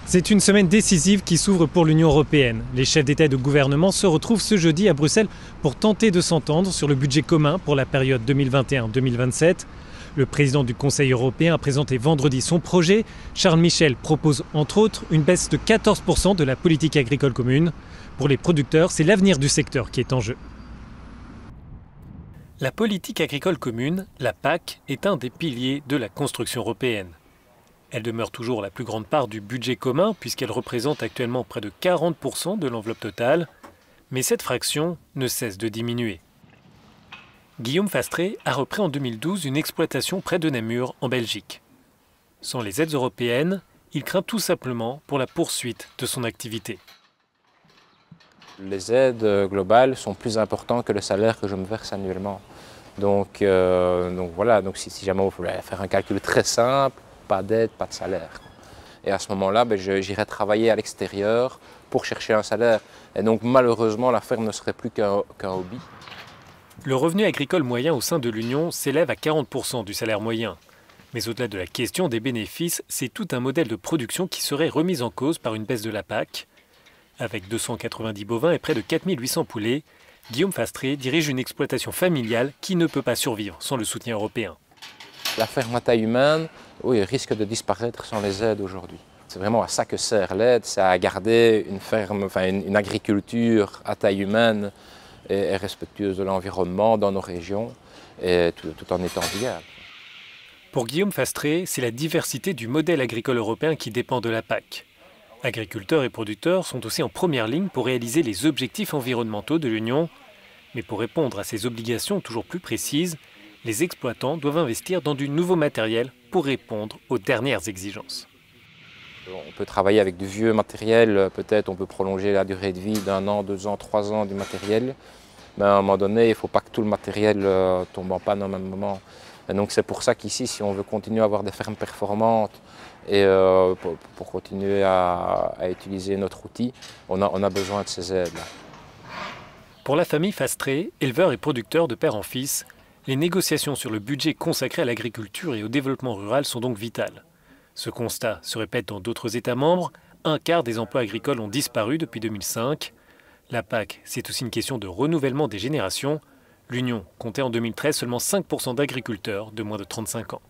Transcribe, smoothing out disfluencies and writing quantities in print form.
C'est une semaine décisive qui s'ouvre pour l'Union européenne. Les chefs d'État et de gouvernement se retrouvent ce jeudi à Bruxelles pour tenter de s'entendre sur le budget commun pour la période 2021-2027. Le président du Conseil européen a présenté vendredi son projet. Charles Michel propose entre autres une baisse de 14% de la politique agricole commune. Pour les producteurs, c'est l'avenir du secteur qui est en jeu. La politique agricole commune, la PAC, est un des piliers de la construction européenne. Elle demeure toujours la plus grande part du budget commun puisqu'elle représente actuellement près de 40% de l'enveloppe totale, mais cette fraction ne cesse de diminuer. Guillaume Fastré a repris en 2012 une exploitation près de Namur, en Belgique. Sans les aides européennes, il craint tout simplement pour la poursuite de son activité. Les aides globales sont plus importantes que le salaire que je me verse annuellement. Donc voilà, si jamais on voulait faire un calcul très simple, pas d'aide, pas de salaire. Et à ce moment-là, j'irai travailler à l'extérieur pour chercher un salaire. Et donc malheureusement, la ferme ne serait plus qu'un hobby. Le revenu agricole moyen au sein de l'Union s'élève à 40% du salaire moyen. Mais au-delà de la question des bénéfices, c'est tout un modèle de production qui serait remis en cause par une baisse de la PAC. Avec 290 bovins et près de 4800 poulets, Guillaume Fastré dirige une exploitation familiale qui ne peut pas survivre sans le soutien européen. La ferme à taille humaine, oui, risque de disparaître sans les aides aujourd'hui. C'est vraiment à ça que sert l'aide, c'est à garder une ferme, une agriculture à taille humaine et respectueuse de l'environnement dans nos régions, et tout en étant viable. Pour Guillaume Fastré, c'est la diversité du modèle agricole européen qui dépend de la PAC. Agriculteurs et producteurs sont aussi en première ligne pour réaliser les objectifs environnementaux de l'Union. Mais pour répondre à ces obligations toujours plus précises, les exploitants doivent investir dans du nouveau matériel pour répondre aux dernières exigences. On peut travailler avec du vieux matériel, peut-être on peut prolonger la durée de vie d'1 an, 2 ans, 3 ans du matériel. Mais à un moment donné, il ne faut pas que tout le matériel tombe en panne au même moment. Et donc c'est pour ça qu'ici, si on veut continuer à avoir des fermes performantes et pour continuer à utiliser notre outil, on a besoin de ces aides-là. Pour la famille Fastré, éleveurs et producteurs de père en fils, les négociations sur le budget consacré à l'agriculture et au développement rural sont donc vitales. Ce constat se répète dans d'autres États membres. Un quart des emplois agricoles ont disparu depuis 2005. La PAC, c'est aussi une question de renouvellement des générations. L'Union comptait en 2013 seulement 5% d'agriculteurs de moins de 35 ans.